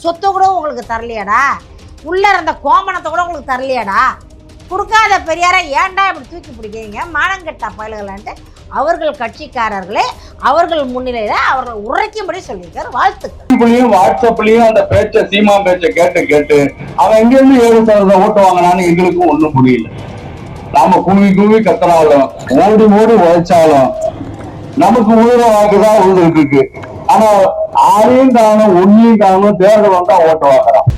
சொத்து கூட உங்களுக்கு தரலையாடா, உள்ளே இருந்த கோமணத்தை கூட உங்களுக்கு தரலையாடா, கொடுக்காத பெரியாரை ஏன்டா இப்படி தூக்கி பிடிக்கிறீங்க மானங்கெட்ட பயல்களான்ட்டு அவர்கள் கட்சிக்காரர்களே அவர்கள் முன்னிலையில அவர்கள் உரைக்கும்படி சொல்லியிருக்காரு. வாழ்த்துக்கள். வாட்ஸ்அப்லயும் அந்த பேச்ச சீமா பேச்ச கேட்டு அவன் எங்க இருந்து 7% ஓட்டு வாங்கினான்னு எங்களுக்கும் ஒண்ணும் புரியல. நாம கூவி கத்துனாலும் ஓடி உழைச்சாலும் நமக்கு உயிர வாக்குதான் உழுதுருக்கு. ஆனா ஆளையும் காணும் ஒன்னையும் காணும் தேர்தல் வந்தா ஓட்டு வாங்குறான்.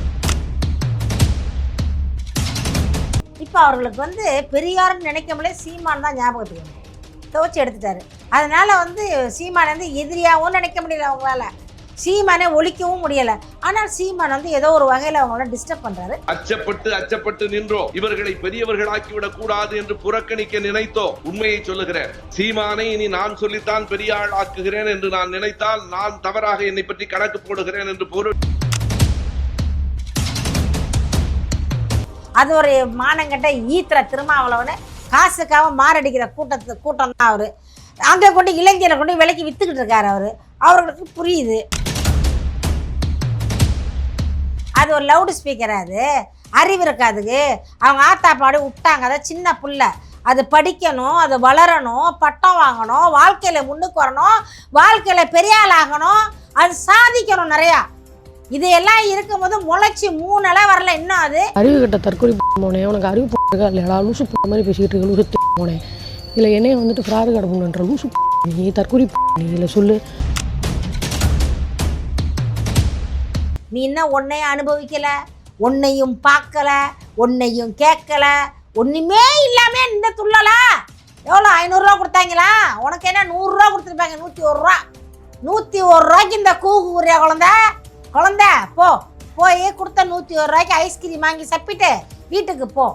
இப்ப அவர்களுக்கு பெரியார்னு நினைக்கமுடியே சீமான் தான் ஞாபகத்துக்கு துவச்சி எடுத்துட்டாரு. அதனால சீமானை எதிரியாகவும் நினைக்க முடியல அவங்களால, சீமானை ஒழிக்கவும் முடியல. ஆனால் சீமான் ஏதோ ஒரு வகையில அவங்கள டிஸ்டர்ப் பண்றாரு. அச்சப்பட்டு நின்றோம், இவர்களை பெரியவர்களாக்கிவிடக் கூடாது என்று புறக்கணிக்க நினைத்தோம். உண்மையை சொல்லுகிறேன், சீமானை இனி நான் சொல்லித்தான் பெரியாள் ஆக்குகிறேன் என்று நான் நினைத்தால் நான் தவறாக என்னை பற்றி கணக்கு போடுகிறேன் என்று பொருள். அது ஒரு மானங்கட்ட ஈத்திர திருமாவளவனை காசுக்காக மாரடிக்கிற கூட்டம் தான் அவரு. அங்கே கொண்டு இளைஞரை கொண்டு விலைக்கு வித்துக்கிட்டு இருக்காரு அவரு. அவர்களுக்கு புரியுது அது ஒரு லவுடு ஸ்பீக்கர், அது அறிவு இருக்காதுக்கு. அவங்க ஆத்தா பாடி விட்டாங்க, அதை சின்ன புள்ள, அது படிக்கணும், அது வளரணும், பட்டம் வாங்கணும், வாழ்க்கையில் முன்னுக்கு வரணும், வாழ்க்கையில் பெரிய ஆள் ஆகணும், அது சாதிக்கணும் நிறையா. இதையெல்லாம் இருக்கும்போது முளைச்சி 3 நாளாக வரல. இன்னும் அது அறிவு கட்ட தற்கொலை போனே, உனக்கு அறிவு போட்டுருக்கா இல்லையா, லூசு மாதிரி பேசிக்கிட்டு இருக்க லூசு போனேன். இல்லை என்னைய ஃப்ராடு கிடப்புன்ற லூசு நீ தற்கொலை நீ இல்லை சொல்லு. நீ இன்னும் ஒன்னையும் அனுபவிக்கல, ஒன்னையும் பார்க்கல, ஒன்னையும் கேட்கல, ஒன்றுமே இல்லாமே இந்த துள்ளலா. எவ்வளோ 500 ரூபா கொடுத்தாங்களா? உனக்கு என்ன 100 ரூபா கொடுத்துருப்பாங்க. 101 ரூபா, 101 ரூபாய்க்கு இந்த கூறியா குழந்தை போய் கொடுத்த 101 ரூபாய்க்கு ஐஸ்கிரீம் வாங்கி சாப்பிட்டு வீட்டுக்கு போ.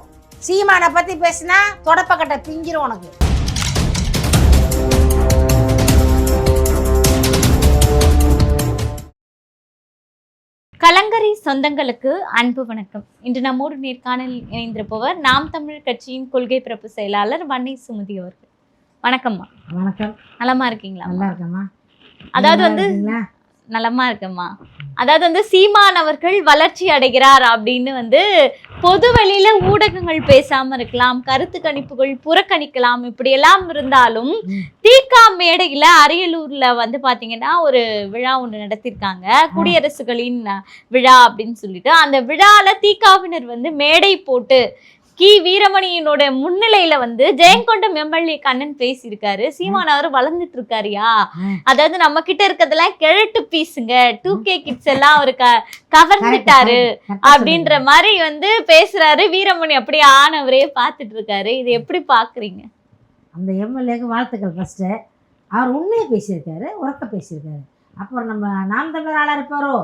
சீமானை பற்றி பேசினா தொடப்பக்கட்டை பிஞ்சிரும் உனக்கு. கலங்கரை சொந்தங்களுக்கு அன்பு வணக்கம். இன்று நம்மோடு நேர்காணல் இணைந்திருப்பவர் நாம் தமிழ் கட்சியின் கொள்கை பரப்பு செயலாளர் வன்னை சுமதி அவர்கள். வணக்கம்மா. வணக்கம். நலமா இருக்கீங்களா? நல்லா இருக்கம்மா. அதாவது நலமா இருக்கம்மா. அதாவது சீமான் அவர்கள் வளர்ச்சி அடைகிறார் அப்படின்னு பொது வெளியில ஊடகங்கள் பேசாம இருக்கலாம், கருத்து கணிப்புகள் புறக்கணிக்கலாம், இப்படி எல்லாம் இருந்தாலும் தீகா மேடையில அரியலூர்ல பாத்தீங்கன்னா ஒரு விழா ஒன்று நடத்திருக்காங்க, குடியரசுகளின் விழா அப்படின்னு சொல்லிட்டு. அந்த விழால தீகாவினர் மேடை போட்டு வீரமணியினோட முன்னிலையில ஜெயங்கொண்டம் எம்எல்ஏ கண்ணன் பேசியிருக்காரு. சீமான் அவர் வளர்ந்துட்டு இருக்காருயா, அதாவது நம்ம கிட்ட இருக்கிறதெல்லாம் கிழட்டு பீஸுங்க, 2K கிட்ஸ் எல்லாம் அவரு கவர்ந்துட்டாரு அப்படின்ற மாதிரி பேசுறாரு. வீரமணி அப்படியே ஆனவரே பார்த்துட்டு இருக்காரு. இது எப்படி பாக்குறீங்க? அந்த எம்எல்ஏக்கு வாழ்த்துக்கள். ஃபர்ஸ்ட் அவர் உண்மையை பேசியிருக்காரு, உறக்க பேசியிருக்காரு. அப்புறம் நம்ம நாம் தமிழர் ஆளா இருப்பாரோ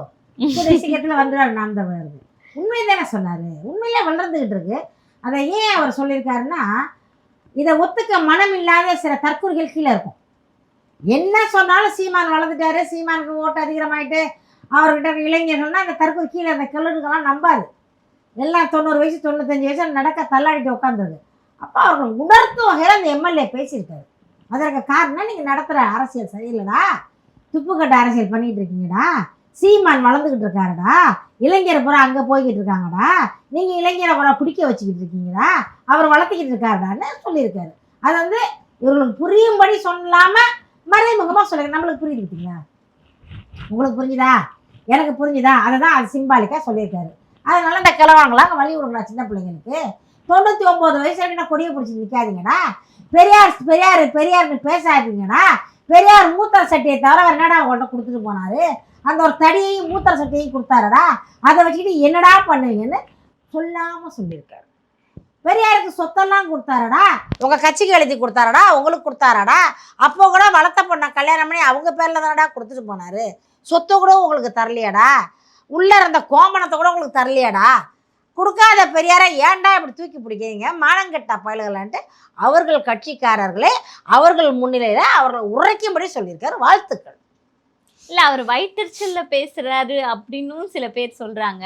சீக்கிரத்தில் வந்துடுவாரு. நாம் தமிழருக்கு உண்மையை தானே சொன்னாரு, உண்மையிலே வளர்ந்துகிட்டு இருக்கு. அதை ஏன் அவர் சொல்லியிருக்காருன்னா, இதை ஒத்துக்க மனம் இல்லாத சில தற்கொலைகள் கீழே இருக்கும். என்ன சொன்னாலும் சீமான் வளர்ந்துட்டாரு, சீமானுக்கு ஓட்டு அதிகமாயிட்டு அவர்கிட்ட இளைஞர்கள்னா அந்த தற்கொலை கீழே அந்த கல்லூரிகள்லாம் நம்பாது. எல்லாம் 90 வயசு 95 வயசு நடக்க தள்ளாடிட்டு உட்காந்துருது. அப்போ அவர்கள் உணர்த்தும் வகையில் அந்த எம்எல்ஏ பேசியிருக்காரு. அதற்கு காரணம், நீங்கள் நடத்துகிற அரசியல் சரியில்லைடா, துப்புக்கட்ட அரசியல் பண்ணிகிட்டு இருக்கீங்கடா, சீமான் வளர்ந்துக்கிட்டு இருக்காருடா, இளைஞரை பூரா அங்கே போய்கிட்டு இருக்காங்கடா, நீங்கள் இளைஞரை பூரா பிடிக்க வச்சுக்கிட்டு இருக்கீங்கடா, அவர் வளர்த்துக்கிட்டு இருக்காருடான்னு சொல்லியிருக்காரு. அது இவர்களுக்கு புரியும்படி சொல்லாமல் மறைமுகமாக சொல்லுங்க. நம்மளுக்கு புரியுது பார்த்தீங்களா? உங்களுக்கு புரிஞ்சுதா? எனக்கு புரிஞ்சுதா? அதை தான் அது சிம்பாலிக்காக சொல்லியிருக்காரு. அதனால இந்த கிழவாங்களாம் வழி விடுங்களா சின்ன பிள்ளைங்களுக்கு. 99 வயசு வரைக்கும் கொடியை பிடிச்சி நிற்காதீங்கடா, பெரியார்னு பேசாதீங்கடா. பெரியார் மூத்தர சட்டியை தவிர அவர் என்னடா அவங்கள்ட்ட கொடுத்துட்டு போனாரு? அந்த ஒரு தடியையும் மூத்தர சட்டையும் கொடுத்தாரடா, அதை வச்சுக்கிட்டு என்னடா பண்ணுவீங்கன்னு சொல்லாமல் சொல்லியிருக்காரு. பெரியாருக்கு சொத்தெல்லாம் கொடுத்தாரடா, உங்கள் கட்சிக்கு எழுதி கொடுத்தாரடா, உங்களுக்கு கொடுத்தாரடா. அப்போ கூட வளர்த்த பொண்ணை கல்யாணம் பண்ணி அவங்க பேரில் தானடா கொடுத்துட்டு போனார். சொத்தை கூட உங்களுக்கு தரலையாடா, உள்ளே இருந்த கோமணத்தை கூட உங்களுக்கு தரலையாடா. கொடுக்காத பெரியாரை ஏன்டா இப்படி தூக்கி பிடிக்கிறீங்க மானங்கெட்ட பயல்களான்ட்டு அவர்கள் கட்சிக்காரர்களே அவர்கள் முன்னிலையில் அவர்கள் உரைக்கும்படி சொல்லியிருக்காரு. வாழ்த்துக்கள். இல்ல அவர் வயிற்றுச்சல்ல பேசுறாரு அப்படின்னு சில பேர் சொல்றாங்க.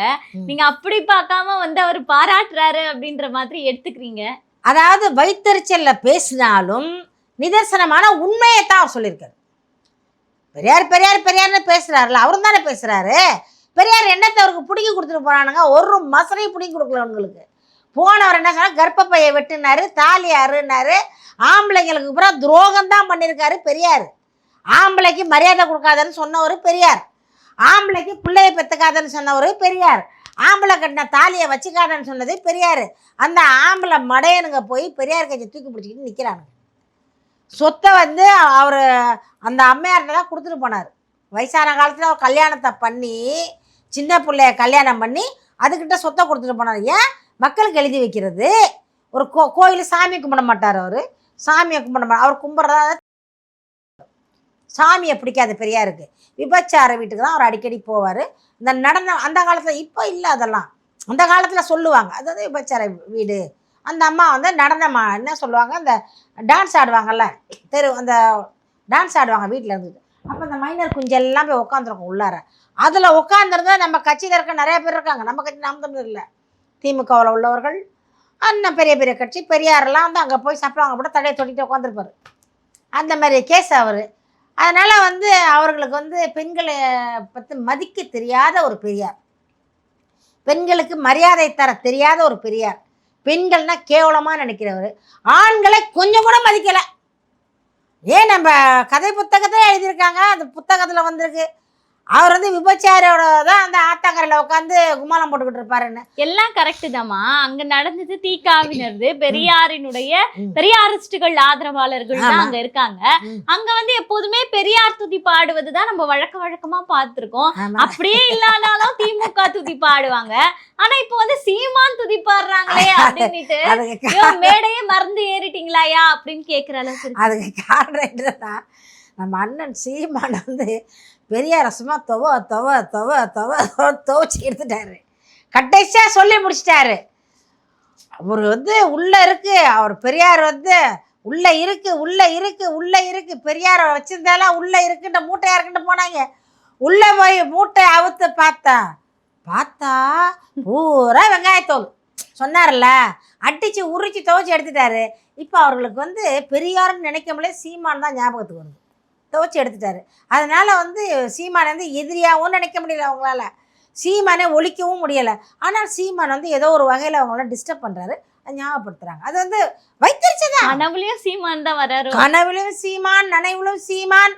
நீங்க அப்படி பார்க்காம அவர் பாராட்டுறாரு அப்படின்ற மாதிரி எடுத்துக்கிறீங்க. அதாவது வயிற்றுச்சல்ல பேசினாலும் நிதர்சனமான உண்மையை தான் அவர் சொல்லியிருக்காரு. பெரியார்னு பேசுறாருல, அவரும் தானே பேசுறாரு. பெரியார் என்னத்தை அவருக்கு பிடிங்கி கொடுத்துட்டு போனானுங்க, ஒரு மசரையும் பிடிங்கி கொடுக்கல அவங்களுக்கு. போனவர் என்ன சொன்னார், கர்ப்பப்பையை வெட்டினாரு, தாலி அறுனாரு, ஆம்பளைங்களுக்கு பூரா துரோகம் தான் பண்ணியிருக்காரு பெரியார். ஆம்பளைக்கு மரியாதை கொடுக்காதன்னு சொன்னவர் பெரியார், ஆம்பளைக்கு பிள்ளையை பெற்றுக்காதன்னு சொன்னவர் பெரியார், ஆம்பளை கட்டின தாலியை வச்சுக்காதன்னு சொன்னது பெரியார். அந்த ஆம்பளை மடையனுங்க போய் பெரியார் கையை தூக்கி பிடிச்சிக்கிட்டு நிற்கிறானுங்க. சொத்தை வந்து அவர் அந்த அம்மையார்கிட்ட தான் கொடுத்துட்டு போனார். வயசான காலத்தில் அவர் கல்யாணத்தை பண்ணி சின்ன பிள்ளைய கல்யாணம் பண்ணி அதுக்கிட்ட சொத்தை கொடுத்துட்டு போனார். ஏன்? மக்களுக்கு எழுதி வைக்கிறது. ஒரு கோயில் சாமி கும்பிட மாட்டார் அவர், சாமியை கும்பிட மாட்டார். அவர் கும்பிட்றதா சாமியை பிடிக்காது பெரியாருக்கு. விபச்சார வீட்டுக்கு தான் அவர் அடிக்கடி போவார். இந்த நடனம் அந்த காலத்தில், இப்போ இல்லை அதெல்லாம், அந்த காலத்தில் சொல்லுவாங்க. அதாவது விபச்சார வீடு. அந்த அம்மா வந்து நடனமா என்ன சொல்லுவாங்க, அந்த டான்ஸ் ஆடுவாங்கல்ல, அந்த டான்ஸ் ஆடுவாங்க வீட்டில் இருந்துட்டு. அப்போ அந்த மைனர் குஞ்செல்லாம் போய் உட்காந்துருக்கும் உள்ளார. அதில் உட்காந்துருந்தா நம்ம கட்சியில் இருக்க நிறைய பேர் இருக்காங்க. நம்ம கட்சி நாம் தமிழர் இல்லை, திமுகவில் உள்ளவர்கள், அண்ணன் பெரிய பெரிய கட்சி பெரியாரெல்லாம் வந்து அங்கே போய் சாப்பிடுவாங்க, கூட தடையை தொட்டிட்டு உட்காந்துருப்பார். அந்த மாதிரி கேஸ் அவர். அதனால் வந்து அவர்களுக்கு வந்து பெண்களை பற்றி மதிக்க தெரியாத ஒரு பெரியார், பெண்களுக்கு மரியாதை தர தெரியாத ஒரு பெரியார், பெண்கள்னா கேவலமாக நினைக்கிறவர், ஆண்களை கொஞ்சம் கூட மதிக்கலை. ஏன் நம்ம கதை புத்தகத்தை எழுதியிருக்காங்க, அந்த புத்தகத்தில் வந்திருக்கு அவர் வந்து விபச்சாரியோட தான் அந்த ஆத்தாங்கரையில் உட்காந்து கும்மாளம் போட்டுக்கிட்டு இருப்பாருன்னு. எல்லாம் கரெக்டு தாம்மா. அங்க நடந்தது தீக்காவினது, பெரியாரினுடைய பெரியாரிஸ்டுகள் ஆதரவாளர்கள் தான் அங்க இருக்காங்க. அங்க வந்து எப்போதுமே பெரியார் துதி பாடுவதுதான் நம்ம வழக்கமா பார்த்திருக்கோம். அப்படியே இல்லாதாலும் திமுக துதி பாடுவாங்க. ஆனா இப்போ வந்து சீமான் துதி பாடுறாங்களே அப்படின்னுட்டு மேடையே மறந்து ஏறிட்டீங்களாயா அப்படின்னு கேட்கிற அளவுக்கு. அதுக்கு காரணம் என்னன்னா, நம்ம அண்ணன் சீமான் வந்து பெரியார சும்மா துவச்சி எடுத்துட்டாரு, கடைசியாக சொல்லி முடிச்சிட்டாரு. அவர் வந்து உள்ளே இருக்கு, அவர் பெரியார் வந்து உள்ளே இருக்கு பெரியாரை வச்சிருந்தாலும் உள்ளே இருக்குன்ற மூட்டையா இருக்குன்னு போனாங்க. உள்ளே போய் மூட்டை அவுத்து பார்த்தா பூரா வெங்காயத்தோல் சொன்னார்ல, அடித்து உரிச்சு துவச்சி எடுத்துட்டாரு. இப்போ அவர்களுக்கு வந்து பெரியார்னு நினைக்க முடியல, சீமான் தான் ஞாபகத்துக்கு வருது, துவச்சி எடுத்துட்டாரு. அதனால் வந்து சீமானை வந்து எதிரியாகவும் நினைக்க முடியல அவங்களால, சீமானை ஒழிக்கவும் முடியலை. ஆனால் சீமான் வந்து ஏதோ ஒரு வகையில் அவங்கள டிஸ்டர்ப் பண்ணுறாரு, அதை ஞாபகப்படுத்துகிறாங்க. அது வந்து வைத்திருச்சுதான். கனவுலையும் சீமான் தான் வராரு, கனவுலையும் சீமான், நனைவுலும் சீமான்,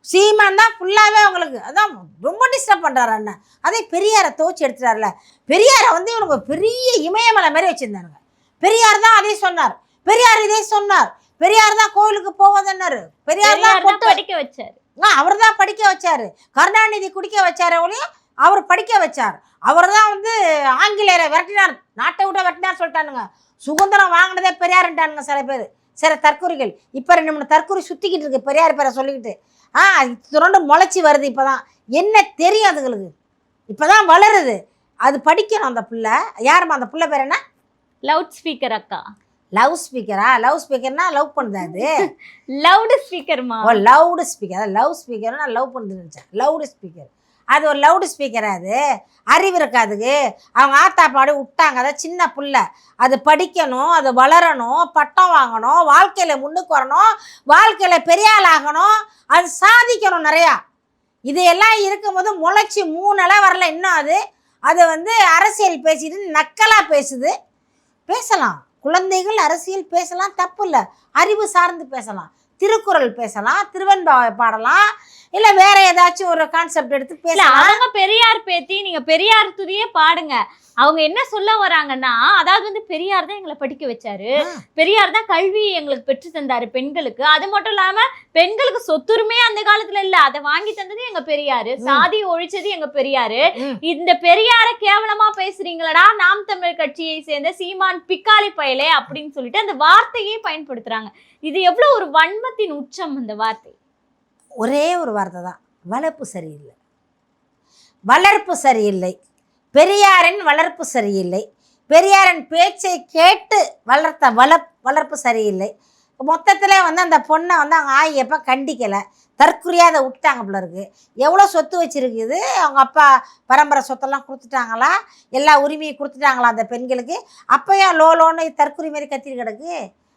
சீமான் தான் ஃபுல்லாகவே அவங்களுக்கு அதான் ரொம்ப டிஸ்டர்ப் பண்ணுறாரு அண்ணன். அதே பெரியாரை துவச்சி எடுத்துட்டார்ல, பெரியாரை வந்து இவனுக்கு பெரிய இமயமலை மாதிரி வச்சுருந்தானுங்க. பெரியார் தான் அதே சொன்னார், பெரியார் இதே சொன்னார், பெரியார் தான் கோயிலுக்கு போவதன்னாரு, பெரியார் தான் படிக்க வச்சாரு, அவர் தான் படிக்க வச்சாரு, கருணாநிதி குடிக்க வச்சாரு, அவளையும் அவர் படிக்க வச்சார். அவர் தான் வந்து ஆங்கிலேயரை விரட்டினார், நாட்டை விட்ட விரட்டினார் சொல்லிட்டானுங்க. சுதந்திரம் வாங்கினதே பெரியாருன்ட்டானுங்க சில பேர், சில தற்கொலைகள். இப்போ 2-3 தற்கொலை சுற்றிக்கிட்டு இருக்கு பெரியார் பேரை சொல்லிக்கிட்டு. தொடர்ந்து முளைச்சி வருது. இப்போ தான் என்ன தெரியும் அதுங்களுக்கு, இப்போ தான் வளருது. அது படிக்கணும் அந்த பிள்ளை. யாருமா அந்த பிள்ளை பேர் என்ன? லவுட் ஸ்பீக்கர் அக்கா. லவ் ஸ்பீக்கரா? லவ் ஸ்பீக்கர்னா லவ் பண்ணுது, அது லவுட் ஸ்பீக்கர்மா. ஓ லவுடு ஸ்பீக்கர், அதான் லவ் ஸ்பீக்கர்னா லவ் பண்ணுதுன்னு நினச்சேன். லவுடு ஸ்பீக்கர், அது ஒரு லவுடு ஸ்பீக்கரா? அது அறிவு இருக்காதுக்கு. அவங்க ஆத்தா பாடி விட்டாங்க, அதை சின்ன பிள்ளை, அது படிக்கணும், அது வளரணும், பட்டம் வாங்கணும், வாழ்க்கையில் முன்னுக்கு வரணும், வாழ்க்கையில் பெரிய ஆள் ஆகணும், அது சாதிக்கணும் நிறையா. இதையெல்லாம் இருக்கும்போது முளைச்சி 3 நாளாக வரல இன்னும். அது வந்து அரசியல் பேசிட்டு நக்கலாக பேசுது. பேசலாம், குழந்தைகள் அரசியல் பேசலாம், தப்பு இல்லை. அறிவு சார்ந்து பேசலாம், திருக்குறள் பேசலாம், திருவெண்பாவை பாடலாம், இல்லை வேற ஏதாச்சும் ஒரு கான்செப்ட் எடுத்து பேசலாம். அவங்க பெரியார் பேத்தி, நீங்க பெரியார் துதியே பாடுங்க. அவங்க என்ன சொல்ல வராங்கன்னா, அதாவது வந்து பெரியார் தான் எங்களை படிக்க வச்சாரு, பெரியார் தான் கல்வி எங்களுக்கு பெற்று தந்தாரு பெண்களுக்கு. அது மட்டும் இல்லாம பெண்களுக்கு சொத்துரிமை அந்த காலத்துல இல்ல, அதை வாங்கி தந்தது எங்க பெரியாரு, சாதி ஒழிச்சது எங்க பெரியாரு. இந்த பெரியார கேவலமா பேசுறீங்களடா நாம் தமிழர் கட்சியை சேர்ந்த சீமான் பிக்காலி பயலே அப்படின்னு சொல்லிட்டு அந்த வார்த்தையே பயன்படுத்துறாங்க. இது எவ்வளவு ஒரு வன்மத்தின் உச்சம் அந்த வார்த்தை. ஒரே ஒரு வார்த்தை தான், வளர்ப்பு சரியில்லை, வளர்ப்பு சரியில்லை. பெரியாரின் வளர்ப்பு சரியில்லை, பெரியாரின் பேச்சை கேட்டு வளர்த்த வளர்ப்பு சரியில்லை. மொத்தத்தில் வந்து அந்த பொண்ணை வந்து அவங்க ஆகியப்போ கண்டிக்கலை, தற்குறியாக அதை விட்டாங்க போல இருக்கு. எவ்வளோ சொத்து வச்சுருக்குது, அவங்க அப்பா பரம்பரை சொத்தெல்லாம் கொடுத்துட்டாங்களா, எல்லா உரிமையும் கொடுத்துட்டாங்களா அந்த பெண்களுக்கு? அப்போயா லோன்னு தற்குறி மாரி கத்திட்டு கிடக்கு.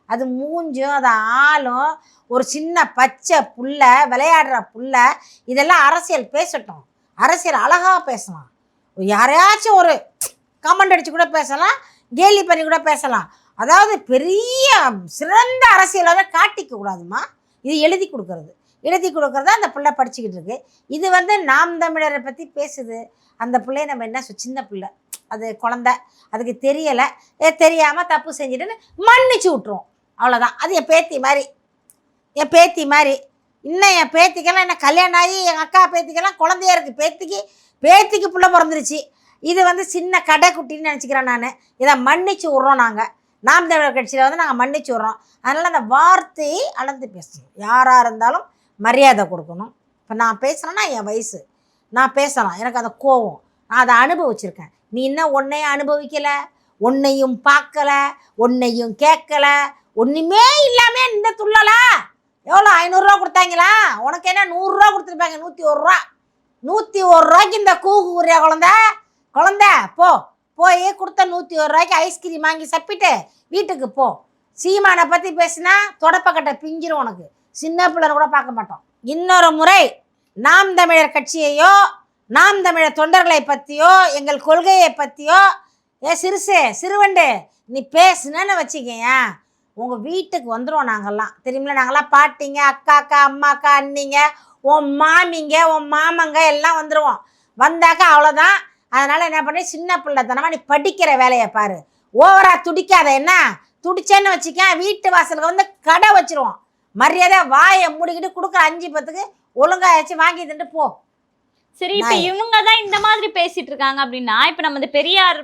அது மூஞ்சும் அது ஆளும் ஒரு சின்ன பச்சை புள்ள, விளையாடுற புள்ள, இதெல்லாம் அரசியல் பேசட்டும். அரசியல் அழகாக பேசலாம், யாரையாச்சும் ஒரு கமெண்ட் அடித்து கூட பேசலாம், கேலி பண்ணி கூட பேசலாம். அதாவது பெரிய சிறந்த அரசியலாக காட்டிக்க கூடாதுமா. இது எழுதி கொடுக்கறத அந்த பிள்ளை படிச்சுக்கிட்டு இருக்கு. இது வந்து நாம் தமிழரை பற்றி பேசுது. அந்த பிள்ளைய நம்ம என்ன சின்ன பிள்ளை, அது குழந்தை, அதுக்கு தெரியலை, தெரியாமல் தப்பு செஞ்சுட்டுன்னு மன்னிச்சு விட்ருவோம், அவ்வளோதான். அது என் பேத்தி மாதிரி. இன்னும் என் பேத்திக்கெல்லாம் என்ன கல்யாணம் ஆகி எங்கள் அக்கா பேத்திக்கெல்லாம் குழந்தையா இருக்குது. பேத்திக்கு பிள்ளை பிறந்துருச்சு. இது வந்து சின்ன கடைக்குட்டின்னு நினச்சிக்கிறேன் நான். இதை மன்னிச்சு விட்றோம். நாங்கள் நாம் தமிழர் கட்சியில் வந்து நாங்கள் மன்னிச்சு விட்றோம். அதனால் அந்த வார்த்தையை அளந்து பேசணும். யாராக இருந்தாலும் மரியாதை கொடுக்கணும். இப்போ நான் பேசுகிறேன்னா என் வயசு, நான் பேசலாம், எனக்கு அந்த கோவம், நான் அதை அனுபவிச்சிருக்கேன். நீ இன்னும் ஒன்றையும் அனுபவிக்கலை, ஒன்றையும் பார்க்கலை, ஒன்றையும் கேட்கலை, ஒன்றுமே இல்லாமல் இந்த துள்ளலா எவ்வளோ 500 கொடுத்தாங்களா? உனக்கு என்ன 100 கொடுத்துருப்பாங்க. 101 ரூபாய்க்கு இந்த கூறியா குழந்தை போய் கொடுத்த 101 ஐஸ்கிரீம் வாங்கி சாப்பிட்டு வீட்டுக்கு போ. சீமானை பற்றி பேசினா தொடப்பக்கட்டை பிஞ்சிரும் உனக்கு. சின்ன பிள்ளைன்னு கூட பார்க்க மாட்டோம். இன்னொரு முறை நாம் தமிழர் கட்சியையோ நாம் தமிழர் தொண்டர்களை பற்றியோ எங்கள் கொள்கையை பற்றியோ சிறுவண்டு நீ பேசுனேன்னு வச்சுக்கேன், உங்கள் வீட்டுக்கு வந்துடுவோம். நாங்கள்லாம் தெரியுமில்ல, நாங்கள்லாம் பாட்டிங்க, அக்காக்கா, அம்மாக்கா, அண்ணிங்க, உன் மாமிங்க, உன் மாமங்க எல்லாம் வந்துடுவோம். வந்தாக்கா அவ்வளோதான். அதனால் என்ன பண்ணி சின்ன பிள்ளைத்தனமாக நீ படிக்கிற வேலையை பாரு. ஓவரா துடிக்காத. என்ன துடிச்சேன்னு வச்சுக்க, வீட்டு வாசலுக்கு வந்து கடை வச்சிருவோம். மரியாதை வாயை மூடிக்கிட்டு கொடுக்குற 5-10க்கு ஒழுங்காயாச்சு வாங்கி திண்டு போ. சரி, இப்ப இவங்க தான் இந்த மாதிரி பேசிட்டு இருக்காங்க அப்படின்னா, இப்ப நம்ம இந்த பெரியார்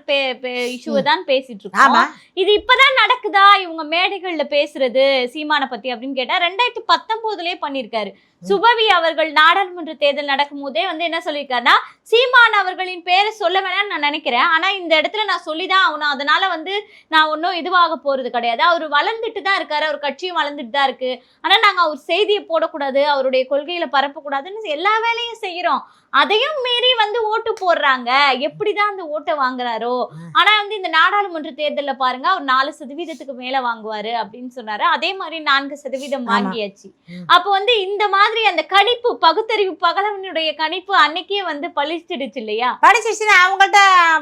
இஷ்யூவை தான் பேசிட்டு இருக்கோம். இது இப்பதான் நடக்குதா இவங்க மேடைகள்ல பேசுறது சீமானை பத்தி அப்படின்னு கேட்டா 2019லயே பண்ணிருக்காரு. சுபவி அவர்கள் நாடாளுமன்ற தேர்தல் நடக்கும் போதே வந்து என்ன சொல்லியிருக்காருன்னா, சீமான் அவர்களின் பேரை சொல்ல வேணாம்னு நான் நினைக்கிறேன், ஆனா இந்த இடத்துல நான் சொல்லிதான் ஆகணும், அதனால வந்து நான் ஒன்றும் இதுவாக போறது கிடையாது. அவர் வளர்ந்துட்டு தான் இருக்காரு, அவர் கட்சியும் வளர்ந்துட்டு தான் இருக்கு, ஆனா நாங்க அவர் செய்தியை போடக்கூடாது, அவருடைய கொள்கையில பரப்பக்கூடாதுன்னு எல்லா வேலையும் செய்யறோம். அதையும் மீறி வந்து ஓட்டு போடுறாங்க. எப்படிதான் அந்த ஓட்டை வாங்குறாரோ. ஆனா வந்து இந்த நாடாளுமன்ற தேர்தல்ல பாருங்க, அவர் 4% மேல வாங்குவாரு அப்படின்னு சொன்னாரு. அதே மாதிரி 4% வாங்கியாச்சு. அப்ப வந்து இந்த மாதிரி அந்த கணிப்பு, பகுத்தறிவு பகலவனுடைய கணிப்பு அன்னைக்கே வந்து பழிச்சிடுச்சு இல்லையா? பழிச்சிடுச்சுன்னா அவங்கள்ட்ட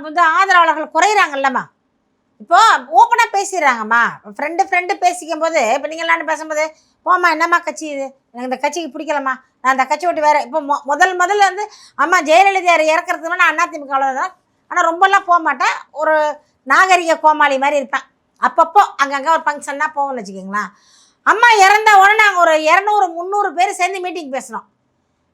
வந்து ஆதரவாளர்கள் குறையிறாங்கல்லம்மா. இப்போ ஓப்பனா பேசிடுறாங்கம்மா. ஃப்ரெண்டு பேசிக்கும் போது, இப்போ நீங்கள் எல்லாம் பேசும்போது, போம்மா என்னம்மா கட்சி இது, எனக்கு இந்த கட்சிக்கு பிடிக்கலம்மா, நான் அந்த கட்சி விட்டு வேறு. இப்போ முதல்ல வந்து அம்மா ஜெயலலிதா இறக்குறதுக்கு நான் அதிமுக தான், ஆனால் ரொம்பலாம் போக மாட்டேன், ஒரு நாகரிக கோமாளி மாதிரி இருப்பேன். அப்பப்போ அங்கங்கே ஒரு ஃபங்க்ஷன்னா போவோம்னு வச்சுக்கிங்களேன். அம்மா இறந்த உடனே நாங்கள் ஒரு 200-300 பேர் சேர்ந்து மீட்டிங் பேசினோம்.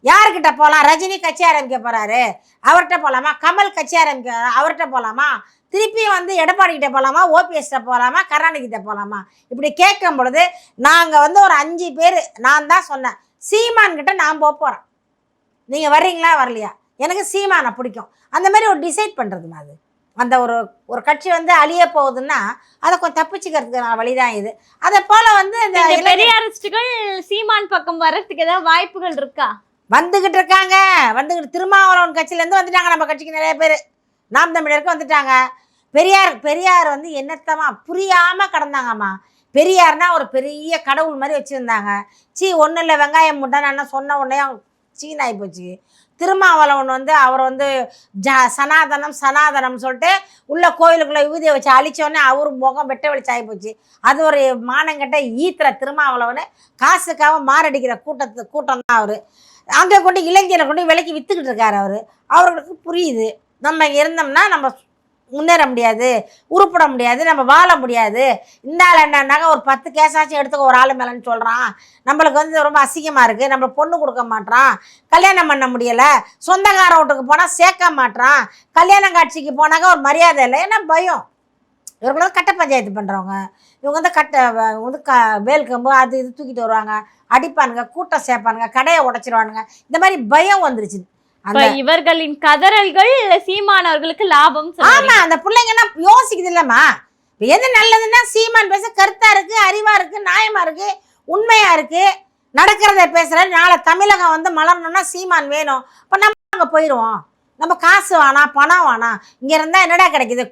யார்கிட்ட போகலாம்? ரஜினி கட்சி ஆரம்பிக்க போகிறாரு, அவர்கிட்ட போகலாமா? கமல் கட்சி ஆரம்பிக்க அவர்கிட்ட போகலாமா? திருப்பியும் வந்து எடப்பாடி கிட்ட போகலாமா? ஓபிஎஸ்கிட்ட போகலாமா? கருணாநிதிக்கிட்ட போகலாமா? இப்படி கேட்கும் பொழுது நாங்கள் வந்து ஒரு 5 பேர், நான் தான் சொன்னேன், சீமான்கிட்ட நான் போகிறேன், நீங்கள் வர்றீங்களா வரலையா, எனக்கு சீமானை பிடிக்கும். அந்த மாதிரி ஒரு டிசைட் பண்ணுறதுமா. அது அந்த ஒரு கட்சி வந்து அழிய போகுதுன்னா அதை கொஞ்சம் தப்பிச்சுக்கிறதுக்கு வழிதான் இது. அதை போல வந்து இந்த பெரியாரிஸ்டுகள் சீமான் பக்கம் வர்றதுக்கு ஏதாவது வாய்ப்புகள் இருக்கா? வந்துகிட்டு இருக்காங்க. திருமாவளவன் கட்சியிலேருந்து வந்துட்டாங்க. நம்ம கட்சிக்கு நிறைய பேர் நாம் தமிழருக்கு வந்துட்டாங்க. பெரியார் வந்து என்னத்தமா புரியாமல் கடந்தாங்கம்மா. பெரியார்னா ஒரு பெரிய கடவுள் மாதிரி வச்சுருந்தாங்க. ஒன்றும் இல்லை, வெங்காயம் முட்டை சொன்ன உடனே சீனாகி போச்சு. திருமாவளவன் வந்து அவர் வந்து சனாதனம் சொல்லிட்டு உள்ள கோயிலுக்குள்ளே விபூதியை வச்சு அழிச்சோடனே அவர் முகம் வெட்ட வெளிச்சாகி போச்சு. அது ஒரு மானங்கிட்ட ஈத்துற திருமாவளவன் காசுக்காக மாரடிக்கிற கூட்டம் தான் அவர். அங்கே கொண்டு இளைஞரை கொண்டு விலைக்கு விற்றுக்கிட்டு இருக்காரு. அவர்களுக்கு புரியுது, நம்ம இருந்தோம்னா நம்ம முன்னேற முடியாது, உருப்பட முடியாது, நம்ம வாழ முடியாது. இந்த ஆள் என்னன்னாக்கா ஒரு 10 கேஸாச்சும் எடுத்துக்க ஒரு ஆள் மேலேன்னு சொல்கிறான். நம்மளுக்கு வந்து ரொம்ப அசிங்கமாக இருக்குது, நம்ம பொண்ணு கொடுக்க மாட்டான், கல்யாணம் பண்ண முடியலை, சொந்தக்கார வீட்டுக்கு போனால் சேர்க்க மாட்டான், கல்யாணம் காட்சிக்கு போனாக்கா ஒரு மரியாதை இல்லை. ஏன்னா பயம். இவர்கள் வந்து கட்ட பஞ்சாயத்து பண்ணுறவங்க. இவங்க வந்து வேல் கம்பு அது இது தூக்கிட்டு வருவாங்க, அடிப்பானுங்க, கூட்டம் சேர்ப்பானுங்க, கடையை உடைச்சிருவானுங்க. இந்த மாதிரி பயம் வந்துருச்சு. இவர்களின் கதறல்கள் சீமானவர்களுக்கு லாபம். ஆமா, அந்த பிள்ளைங்கன்னா யோசிக்குது இல்லம்மா. எது நல்லதுன்னா சீமான் பேச கருத்தா இருக்கு, அறிவா இருக்கு, நியாயமா இருக்கு, உண்மையா இருக்கு, நடக்கிறத பேசுற. நாளை தமிழகம் வந்து மலரணும்னா சீமான் வேணும். இப்போ நம்ம அங்கே போயிடுவோம். நம்ம காசு வேணாம், பணம் வேணாம். இங்கே இருந்தால் என்னடா கிடைக்குது?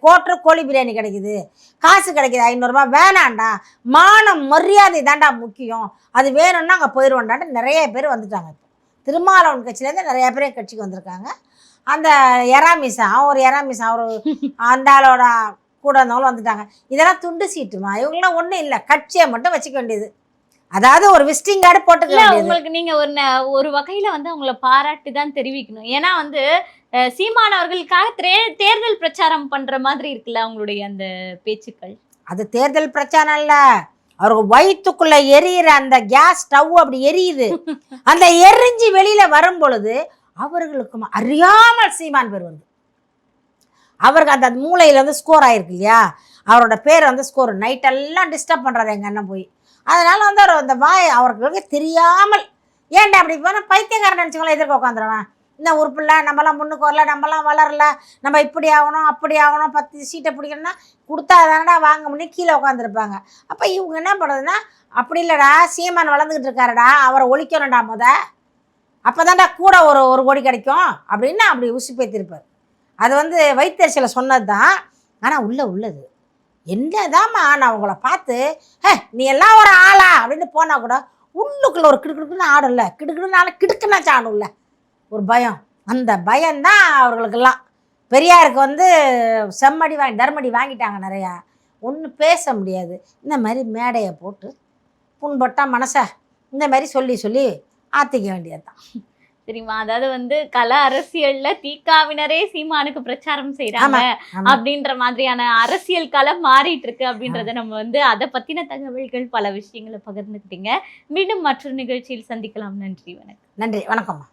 கோழி பிரியாணி கிடைக்குது, காசு கிடைக்குது 500 ரூபாய். வேணாண்டா, மானம் மரியாதை தாண்டா முக்கியம், அது வேணும்னா அங்கே போயிடுவோண்டான்ட்டு நிறைய பேர் வந்துட்டாங்க. திருமாவளவன் கட்சியிலேருந்து நிறைய பேர் கட்சிக்கு வந்திருக்காங்க. அந்த எராமிசா அவர் அந்த ஆளோட கூட இருந்தவங்களும் வந்துட்டாங்க. இதெல்லாம் துண்டு சீட்டுமா, இவங்களாம் ஒன்றும் இல்லை, கட்சியை மட்டும் வச்சுக்க வேண்டியது. அதாவது ஒரு விசிட்டிங் கார்டு போட்டுக்க வேண்டியது. உங்களுக்கு நீங்க ஒரு வகையில வந்து அவங்கள பாராட்டு தான் தெரிவிக்கணும். ஏன்னா வந்து சீமான் அவர்களுக்காக தேர்தல் பிரச்சாரம் பண்ற மாதிரி இருக்குல்ல அவங்களுடைய அந்த பேச்சுக்கள். அது தேர்தல் பிரச்சாரம் இல்ல, அவருக்கு வயிற்றுக்குள்ள எரியிற அந்த கேஸ் ஸ்டவ் அப்படி எரியுது. அந்த எரிஞ்சு வெளியில வரும் பொழுது அவர்களுக்கு அறியாமல் சீமான் பேர் வருது. அவருக்கு அந்த மூளையில வந்து ஸ்கோர் ஆயிருக்கு இல்லையா, அவரோட பேர் வந்து ஸ்கோர். நைட்டெல்லாம் டிஸ்டர்ப் பண்றாரு எங்க அண்ணன் போய். அதனால வந்து அவர் அந்த அவர்களுக்கு தெரியாமல், ஏன்டா அப்படி போனால் பைத்தியக்காரன் நினச்சிக்கலாம், எதிர்க்க உட்காந்துருவேன். இந்த உறுப்பில்ல, நம்மலாம் முன்னுக்கு வரல, நம்மலாம் வளரல, நம்ம இப்படி ஆகணும் அப்படி ஆகணும், 10 சீட்டை பிடிக்கணும்னா கொடுத்தா தானடா வாங்க முடியும், கீழே உட்காந்துருப்பாங்க. அப்போ இவங்க என்ன பண்ணுறதுன்னா, அப்படி இல்லைடா சீமான் வளர்ந்துக்கிட்டு இருக்காருடா, அவரை ஒழிக்கணும்டா அப்போ தான்டா கூட ஒரு கோடி கிடைக்கும் அப்படின்னு அப்படி உசுப்பேத்திருப்பார். அது வந்து வைத்தறிச்சலை சொன்னது தான். ஆனால் உள்ளது என்னதாம்மா, நான் உங்களை பார்த்து நீ எல்லாம் ஒரு ஆளா அப்படின்னு போனால் கூட உள்ளுக்குள்ள ஒரு கிடுக்கிடுக்குன்னு ஆடும்ல, கிடுக்குனாச்சும் ஆடும்ல ஒரு பயம். அந்த பயம்தான் அவர்களுக்கெல்லாம். பெரியாருக்கு வந்து தர்மடி வாங்கிட்டாங்க நிறையா, ஒன்றும் பேச முடியாது. இந்த மாதிரி மேடையை போட்டு புண்பட்டா மனசை இந்த மாதிரி சொல்லி ஆத்திக்க வேண்டியது தான். சரிம்மா, அதாவது வந்து கல அரசியல்ல தீக்காவினரே சீமானுக்கு பிரச்சாரம் செய்யறாங்க அப்படின்ற மாதிரியான அரசியல் களம் மாறிட்டு இருக்கு அப்படின்றத நம்ம வந்து அதை பத்தின தகவல்கள் பல விஷயங்களை பகிர்ந்துக்கிட்டீங்க. மீண்டும் மற்றொரு நிகழ்ச்சியில் சந்திக்கலாம். நன்றி, வணக்கம். நன்றி, வணக்கம்மா.